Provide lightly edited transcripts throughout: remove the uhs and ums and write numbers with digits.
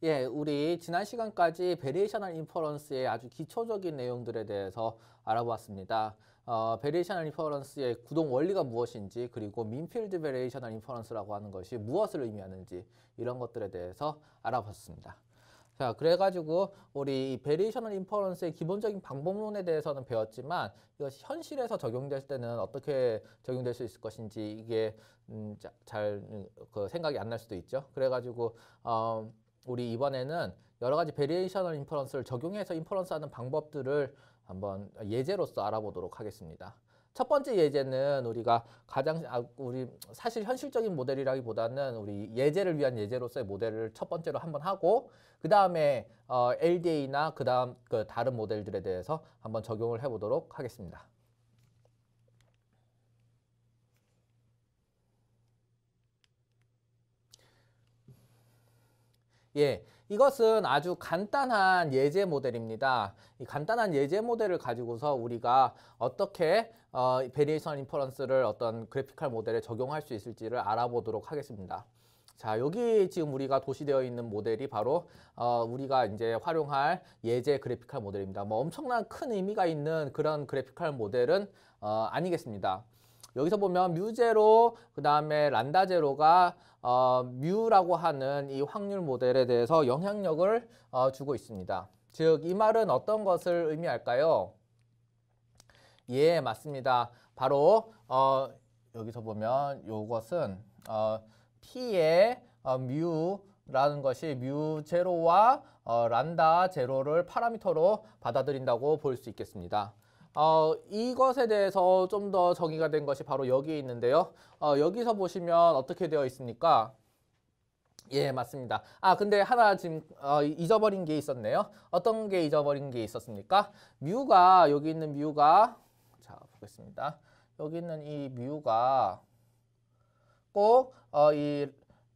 예, 우리 지난 시간까지 베리에이셔널 인퍼런스의 아주 기초적인 내용들에 대해서 알아보았습니다. 베리에이셔널 인퍼런스의 구동 원리가 무엇인지, 그리고 민필드 베리에이셔널 인퍼런스라고 하는 것이 무엇을 의미하는지, 이런 것들에 대해서 알아봤습니다. 자, 그래가지고 우리 이 베리에이셔널 인퍼런스의 기본적인 방법론에 대해서는 배웠지만, 이것이 현실에서 적용될 때는 어떻게 적용될 수 있을 것인지 이게 잘 생각이 안 날 수도 있죠. 그래가지고 우리 이번에는 여러 가지 베리에이셔널 인퍼런스를 적용해서 인퍼런스하는 방법들을 한번 예제로서 알아보도록 하겠습니다. 첫 번째 예제는 우리가 우리 사실 현실적인 모델이라기보다는 우리 예제를 위한 예제로서의 모델을 첫 번째로 한번 하고, 그 다음에 LDA나 그 다른 모델들에 대해서 한번 적용을 해보도록 하겠습니다. 예, 이것은 아주 간단한 예제 모델입니다. 이 간단한 예제 모델을 가지고서 우리가 어떻게 베리에이션 인퍼런스를 어떤 그래피컬 모델에 적용할 수 있을지를 알아보도록 하겠습니다. 자, 여기 지금 우리가 도시되어 있는 모델이 바로 우리가 이제 활용할 예제 그래피컬 모델입니다. 뭐 엄청난 큰 의미가 있는 그런 그래피컬 모델은 아니겠습니다. 여기서 보면 뮤제로, 그 다음에 란다제로가 뮤라고 하는 이 확률 모델에 대해서 영향력을 주고 있습니다. 즉, 이 말은 어떤 것을 의미할까요? 예, 맞습니다. 바로 여기서 보면 이것은 P의 뮤라는 것이 뮤제로와 란다제로를 파라미터로 받아들인다고 볼 수 있겠습니다. 이것에 대해서 좀 더 정의가 된 것이 바로 여기에 있는데요. 여기서 보시면 어떻게 되어 있습니까? 예, 맞습니다. 근데 하나 지금 잊어버린 게 있었네요. 어떤 게 잊어버린 게 있었습니까? 뮤가, 여기 있는 뮤가, 자, 보겠습니다. 여기 있는 이 뮤가 꼭 이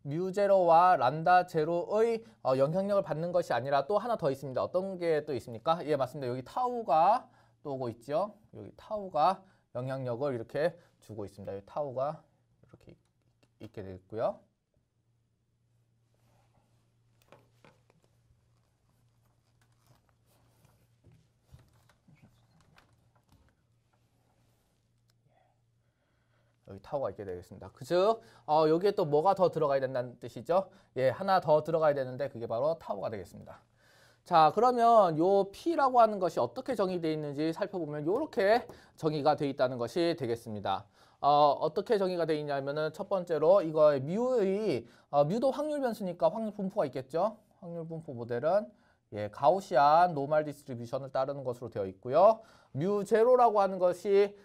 뮤제로와 란다제로의 영향력을 받는 것이 아니라 또 하나 더 있습니다. 어떤 게 또 있습니까? 예, 맞습니다. 여기 타우가 또 오고 있죠. 여기 타우가 영향력을 이렇게 주고 있습니다. 여기 타우가 이렇게 있게 되겠고요. 여기 타워가 있게 되겠습니다. 즉, 여기에 또 뭐가 더 들어가야 된다는 뜻이죠? 예, 하나 더 들어가야 되는데 그게 바로 타워가 되겠습니다. 자, 그러면 요 P라고 하는 것이 어떻게 정의되어 있는지 살펴보면 이렇게 정의가 되어 있다는 것이 되겠습니다. 어떻게 정의가 되어 있냐면은 첫 번째로 이거 뮤도 확률 변수니까 확률 분포가 있겠죠? 확률 분포 모델은 예, 가우시안 노멀 디스트리뷰션을 따르는 것으로 되어 있고요. 뮤 제로라고 하는 것이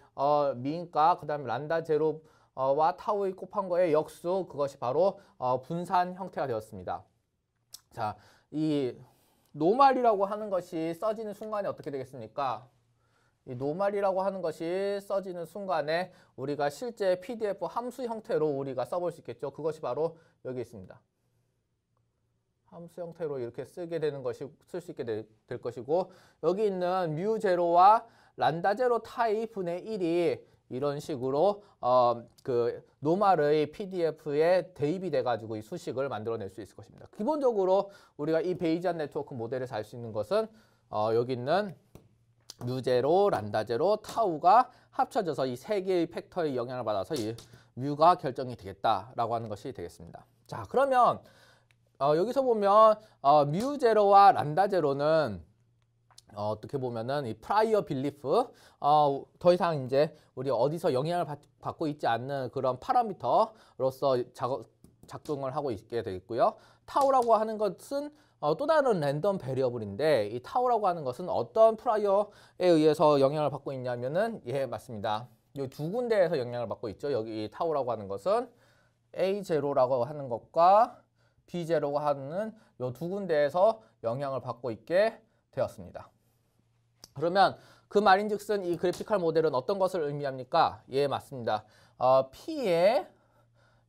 미인가, 그다음에 란다 제로와 타우의 곱한 거의 역수, 그것이 바로 분산 형태가 되었습니다. 자, 이 노멀이라고 하는 것이 써지는 순간에 어떻게 되겠습니까? 이 노멀이라고 하는 것이 써지는 순간에 우리가 실제 PDF 함수 형태로 우리가 써볼 수 있겠죠. 그것이 바로 여기 있습니다. 함수 형태로 이렇게 쓰게 되는 것이 쓸 수 있게 될 것이고, 여기 있는 뮤 제로와 란다 제로 타이 분의 1이 이런 식으로 그 노멀의 PDF에 대입이 돼가지고 이 수식을 만들어낼 수 있을 것입니다. 기본적으로 우리가 이 베이지안 네트워크 모델에서 알 수 있는 것은 여기 있는 뮤제로, 란다제로, 타우가 합쳐져서 이 세 개의 팩터의 영향을 받아서 이 뮤가 결정이 되겠다라고 하는 것이 되겠습니다. 자, 그러면 여기서 보면 뮤제로와 란다제로는 어떻게 보면은 이 프라이어 빌리프 더 이상 이제 우리 어디서 영향을 받고 있지 않는 그런 파라미터로서 작동을 하고 있게 되겠고요. 타우라고 하는 것은 또 다른 랜덤 베리어블인데, 이 타우라고 하는 것은 어떤 프라이어에 의해서 영향을 받고 있냐면은 예, 맞습니다. 이 두 군데에서 영향을 받고 있죠. 여기 이 타우라고 하는 것은 A0라고 하는 것과 B0가 하는 이 두 군데에서 영향을 받고 있게 되었습니다. 그러면 그 말인즉슨 이 그래피컬 모델은 어떤 것을 의미합니까? 예, 맞습니다. P의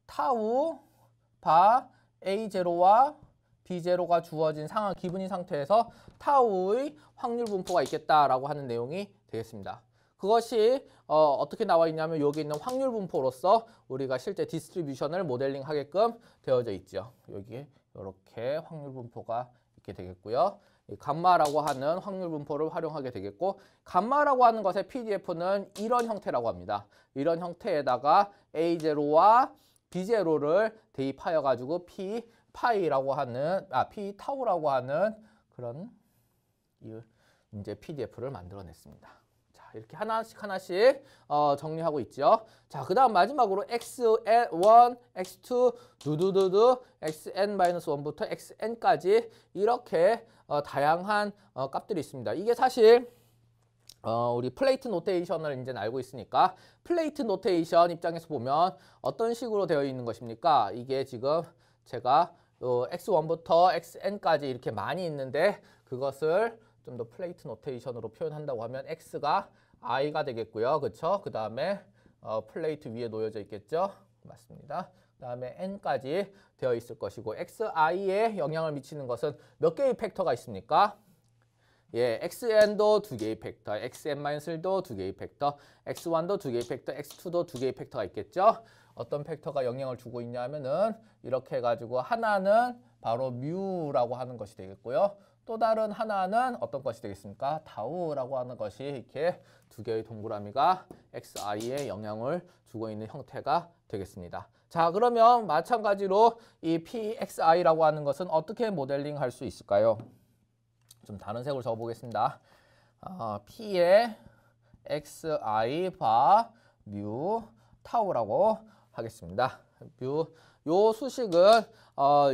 타우 바 A0와 B0가 주어진 상황 기분인 상태에서 타우의 확률 분포가 있겠다라고 하는 내용이 되겠습니다. 그것이 어떻게 나와 있냐면 여기 있는 확률 분포로서 우리가 실제 디스트리뷰션을 모델링 하게끔 되어져 있죠. 여기 이렇게 확률 분포가 있게 되겠고요. 이 감마라고 하는 확률 분포를 활용하게 되겠고, 감마라고 하는 것의 PDF는 이런 형태라고 합니다. 이런 형태에다가 A0와 B0를 대입하여 가지고 P 파이라고 하는 P 타우라고 하는 그런 이제 PDF를 만들어냈습니다. 자, 이렇게 하나씩 정리하고 있죠. 자, 그다음 마지막으로 xn1, x2, 두두두두, xn-1부터 xn까지 이렇게 다양한 값들이 있습니다. 이게 사실 우리 플레이트 노테이션을 이제 알고 있으니까 플레이트 노테이션 입장에서 보면 어떤 식으로 되어 있는 것입니까? 이게 지금 제가 x1부터 xn까지 이렇게 많이 있는데 그것을 좀 더 플레이트 노테이션으로 표현한다고 하면 x가 i가 되겠고요. 그렇죠? 그 다음에 플레이트 위에 놓여져 있겠죠? 맞습니다. 그 다음에 n까지 되어 있을 것이고 xi에 영향을 미치는 것은 몇 개의 팩터가 있습니까? 예, xn도 2개의 팩터, xn-1도 2개의 팩터, x1도 2개의 팩터, x2도 2개의 팩터가 있겠죠? 어떤 팩터가 영향을 주고 있냐 하면은 이렇게 해가지고 하나는 바로 뮤라고 하는 것이 되겠고요. 또 다른 하나는 어떤 것이 되겠습니까? 타우라고 하는 것이 이렇게 두 개의 동그라미가 xi에 영향을 주고 있는 형태가 되겠습니다. 자, 그러면 마찬가지로 이 pxi라고 하는 것은 어떻게 모델링 할 수 있을까요? 좀 다른 색으로 적어보겠습니다. p의 xi 바 뮤 타우라고 하겠습니다. 요 수식은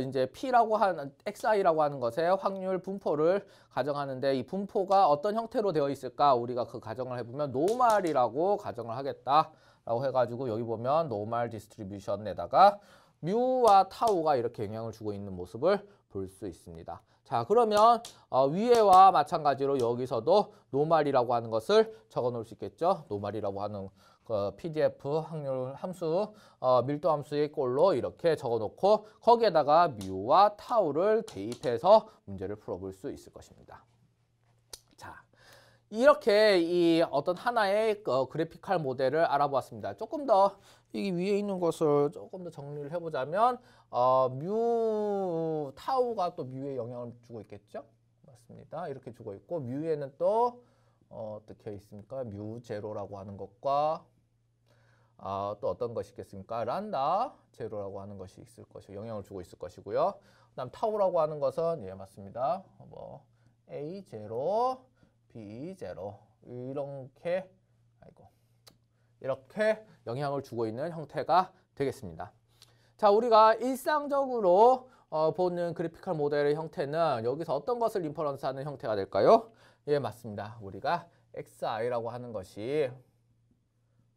이제 p라고 하는 xi라고 하는 것의 확률 분포를 가정하는데 이 분포가 어떤 형태로 되어 있을까? 우리가 그 가정을 해보면 노멀이라고 가정을 하겠다라고 해가지고 여기 보면 노멀 디스트리뷰션에다가 뮤와 타우가 이렇게 영향을 주고 있는 모습을 볼 수 있습니다. 자, 그러면 위에와 마찬가지로 여기서도 노멀이라고 하는 것을 적어 놓을 수 있겠죠. 노멀이라고 하는 PDF 확률 함수, 밀도 함수의 꼴로 이렇게 적어놓고 거기에다가 뮤와 타우를 대입해서 문제를 풀어볼 수 있을 것입니다. 자, 이렇게 이 어떤 하나의 그래픽할 모델을 알아보았습니다. 조금 더 이 위에 있는 것을 조금 더 정리를 해보자면 뮤 타우가 또 뮤에 영향을 주고 있겠죠? 맞습니다. 이렇게 주고 있고 뮤에는 또 어떻게 있습니까? 뮤 제로라고 하는 것과 또 어떤 것이 있겠습니까? 란다 제로라고 하는 것이 있을 것이고 영향을 주고 있을 것이고요. 그다음 타우라고 하는 것은 예 맞습니다. 뭐 A 제로, B 제로 이렇게 영향을 주고 있는 형태가 되겠습니다. 자, 우리가 일상적으로 보는 그래픽할 모델의 형태는 여기서 어떤 것을 인퍼런스하는 형태가 될까요? 예 맞습니다. 우리가 xi라고 하는 것이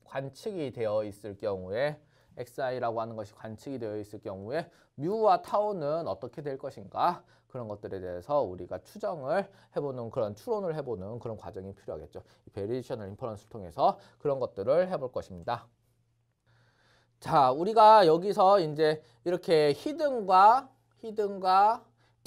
관측이 되어 있을 경우에 xi라고 하는 것이 관측이 되어 있을 경우에 뮤와 타우는 어떻게 될 것인가 그런 것들에 대해서 우리가 추정을 해보는 그런 추론을 해보는 그런 과정이 필요하겠죠. 베리에이셔널 인퍼런스를 통해서 그런 것들을 해볼 것입니다. 자, 우리가 여기서 이제 이렇게 히든과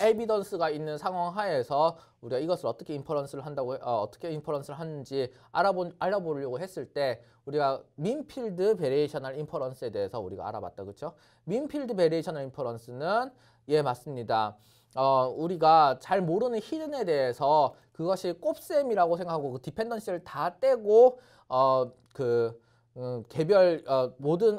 에비던스가 있는 상황 하에서 우리가 이것을 어떻게 인퍼런스를 한다고 어떻게 인퍼런스를 하는지 알아보려고 했을 때 우리가 민필드 베리에이셔널 인퍼런스에 대해서 우리가 알아봤다. 그렇죠? 민필드 베리에이셔널 인퍼런스는 예 맞습니다. 우리가 잘 모르는 히든에 대해서 그것이 곱셈이라고 생각하고 그 디펜던시를 다 떼고 개별 모든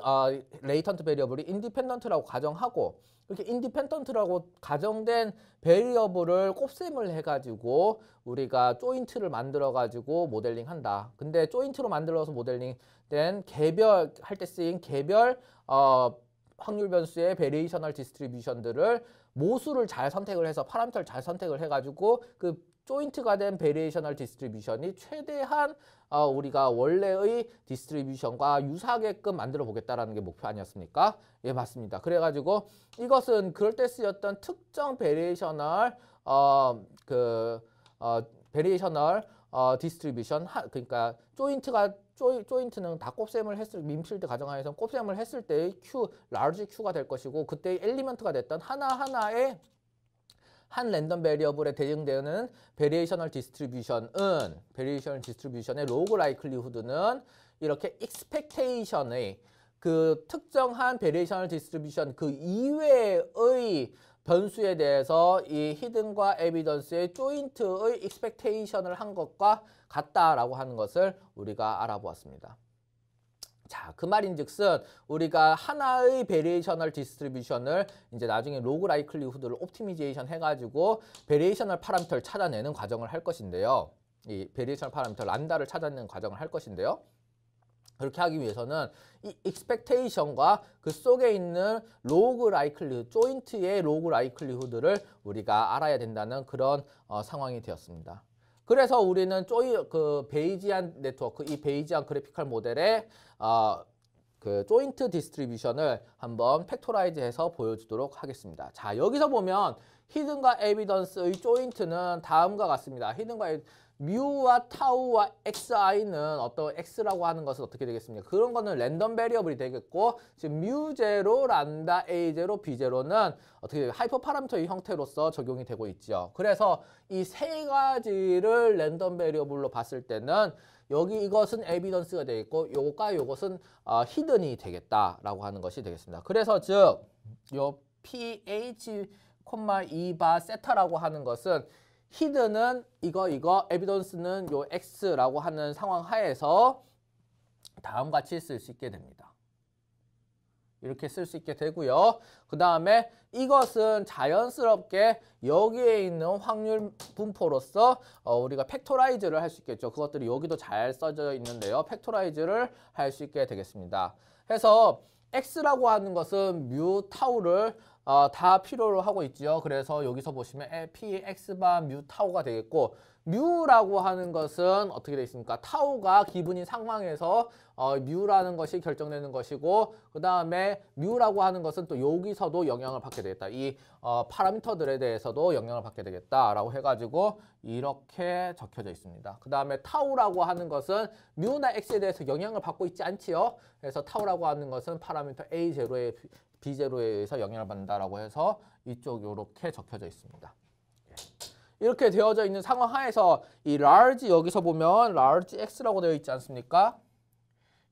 레이턴트 베리어블이 인디펜던트라고 가정하고 이렇게 인디펜던트라고 가정된 베리어블을 곱셈을 해가지고 우리가 조인트를 만들어가지고 모델링한다. 근데 조인트로 만들어서 모델링된 개별 할 때 쓰인 개별 확률 변수의 베리에이셔널 디스트리뷰션들을 모수를 잘 선택을 해서 파라미터를 잘 선택을 해가지고 그 조인트가 된 베리에이셔널 디스트리뷰션이 최대한 우리가 원래의 디스트리뷰션과 유사하게끔 만들어 보겠다라는 게 목표 아니었습니까? 예, 맞습니다. 그래가지고 이것은 그럴 때 쓰였던 특정 베리에이셔널 베리에이셔널 디스트리뷰션 그러니까 조인트는 다 곱셈을 했을 민필드 가정하에서 곱셈을 했을 때의 Q, large Q가 될 것이고 그때의 엘리먼트가 됐던 하나하나의 한 랜덤 베리어블에 대응되는 베리에이셔널 디스트리뷰션의 로그 라이클리후드는 이렇게 익스펙테이션의 그 특정한 베리에이셔널 디스트리뷰션 그 이외의 변수에 대해서 이 히든과 에비던스의 조인트의 익스펙테이션을 한 것과 같다라고 하는 것을 우리가 알아보았습니다. 자, 그 말인즉슨 우리가 하나의 베리에이셔널 디스트리뷰션을 이제 나중에 로그 라이클리후드를 옵티미제이션 해가지고 베리에이셔널 파라미터를 찾아내는 과정을 할 것인데요. 이 베리에이셔널 파라미터 란다를 찾아내는 과정을 할 것인데요. 그렇게 하기 위해서는 이 익스펙테이션과 그 속에 있는 로그 라이클리후드, 조인트의 로그 라이클리후드를 우리가 알아야 된다는 그런 상황이 되었습니다. 그래서 우리는 그 베이지안 네트워크, 이 베이지안 그래피컬 모델의 그 조인트 디스트리뷰션을 한번 팩토라이즈해서 보여주도록 하겠습니다. 자, 여기서 보면 히든과 에비던스의 조인트는 다음과 같습니다. 히든과 뮤와 타우와 xi는 어떤 x라고 하는 것은 어떻게 되겠습니까? 그런 거는 랜덤 베리어블이 되겠고, 지금 뮤0, 란다, a0, b0는 어떻게 하이퍼 파라미터의 형태로서 적용이 되고 있죠. 그래서 이 세 가지를 랜덤 베리어블로 봤을 때는 여기 이것은 에비던스가 되겠고, 요것과 요것은 히든이 되겠다라고 하는 것이 되겠습니다. 그래서 즉, 요 ph, 2바 세타라고 하는 것은 히든은 이거, 에비던스는 요 x라고 하는 상황 하에서 다음과 같이 쓸 수 있게 됩니다. 이렇게 쓸 수 있게 되고요. 그 다음에 이것은 자연스럽게 여기에 있는 확률 분포로서 우리가 팩토라이즈를 할 수 있겠죠. 그것들이 여기도 잘 써져 있는데요. 팩토라이즈를 할 수 있게 되겠습니다. 해서 x라고 하는 것은 뮤 타우를 다 필요로 하고 있죠. 그래서 여기서 보시면 px바 뮤 타우가 되겠고, 뮤라고 하는 것은 어떻게 되어 있습니까? 타우가 기분인 상황에서 뮤라는 것이 결정되는 것이고, 그 다음에 뮤라고 하는 것은 또 여기서도 영향을 받게 되겠다. 이 파라미터들에 대해서도 영향을 받게 되겠다라고 해가지고 이렇게 적혀져 있습니다. 그 다음에 타우라고 하는 것은 뮤나 x에 대해서 영향을 받고 있지 않지요. 그래서 타우라고 하는 것은 파라미터 a0에 b0에 의해서 영향을 받는다라고 해서 이쪽 이렇게 적혀져 있습니다. 이렇게 되어져 있는 상황 하에서 이 large 여기서 보면 large x라고 되어 있지 않습니까?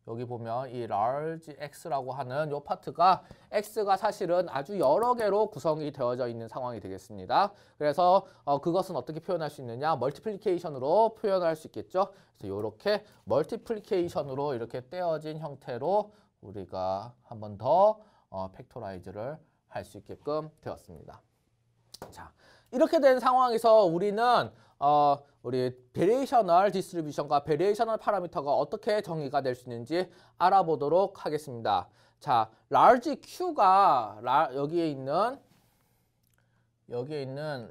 여기 보면 이 large x라고 하는 이 파트가 x가 사실은 아주 여러 개로 구성이 되어져 있는 상황이 되겠습니다. 그래서 그것은 어떻게 표현할 수 있느냐? 멀티플리케이션으로 표현할 수 있겠죠. 그래서 이렇게 멀티플리케이션으로 이렇게 떼어진 형태로 우리가 한 번 더 팩토라이즈를 할 수 있게끔 되었습니다. 자, 이렇게 된 상황에서 우리는 우리 베리에이셔널 디스트리뷰션과 베리에이셔널 파라미터가 어떻게 정의가 될 수 있는지 알아보도록 하겠습니다. 자, large Q가 여기에 있는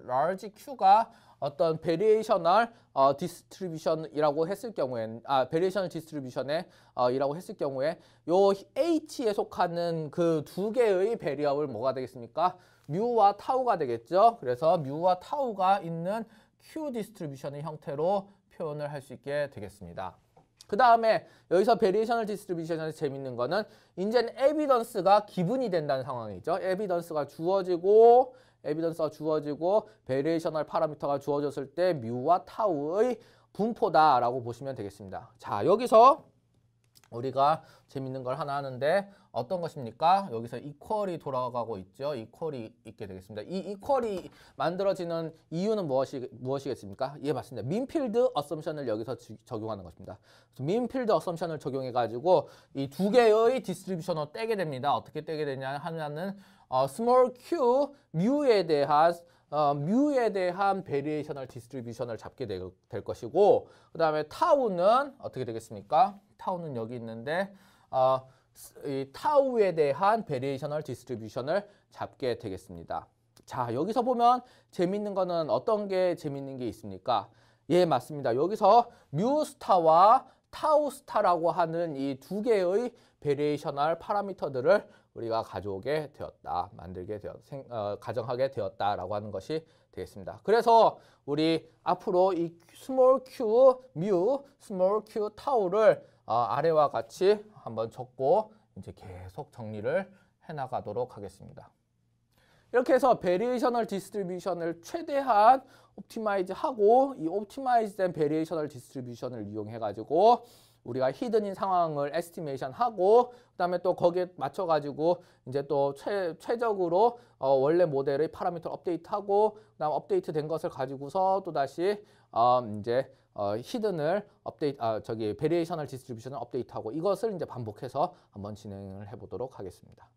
large Q가 어떤 베리에이셔널 디스트리뷰션이라고 했을 경우에 베리에이셔널 디스트리뷰션에 이라고 했을 경우에 요 H에 속하는 그 두 개의 베리어블 뭐가 되겠습니까? 뮤와 타우가 되겠죠. 그래서 뮤와 타우가 있는 Q 디스트리뷰션의 형태로 표현을 할 수 있게 되겠습니다. 그 다음에 여기서 베리에이셔널 디스트리뷰션에서 재밌는 거는 이제는 에비던스가 기분이 된다는 상황이죠. 에비던스가 주어지고 베리에이셔널 파라미터가 주어졌을 때 뮤와 타우의 분포다라고 보시면 되겠습니다. 자, 여기서 우리가 재밌는 걸 하나 하는데 어떤 것입니까? 여기서 이퀄이 돌아가고 있죠. 이퀄이 있게 되겠습니다. 이 이퀄이 만들어지는 이유는 무엇이겠습니까? 예, 맞습니다. 민필드 어썸션을 여기서 적용하는 것입니다. 민필드 어썸션을 적용해 가지고 이 두 개의 디스트리뷰션을 떼게 됩니다. 어떻게 떼게 되냐 하면은 small q 뮤에 대한 베리에이셔널 디스트리뷰션을 잡게 될 것이고, 그 다음에 타우는 어떻게 되겠습니까? 타우는 여기 있는데 이 타우에 대한 베리에이셔널 디스트리뷰션을 잡게 되겠습니다. 자, 여기서 보면 재밌는 거는 어떤 게 재밌는 게 있습니까? 예, 맞습니다. 여기서 뮤 스타와 타우 스타라고 하는 이 두 개의 베리에이셔널 파라미터들을 우리가 가져오게 되었다, 가정하게 되었다라고 하는 것이 되겠습니다. 그래서 우리 앞으로 이 스몰 q 뮤, 스몰 q 타우를 아래와 같이 한번 적고 이제 계속 정리를 해나가도록 하겠습니다. 이렇게 해서 베리에이셔널 디스트리뷰션을 최대한 옵티마이즈 하고 이 옵티마이즈된 베리에이셔널 디스트리뷰션을 이용해 가지고 우리가 히든인 상황을 에스티메이션 하고 그다음에 또 거기에 맞춰 가지고 이제 또 최적으로 원래 모델의 파라미터 업데이트하고 그다음 업데이트 된 것을 가지고서 또 다시 이제 히든을 베리에이셔널 디스트리뷰션을 업데이트하고 이것을 이제 반복해서 한번 진행을 해 보도록 하겠습니다.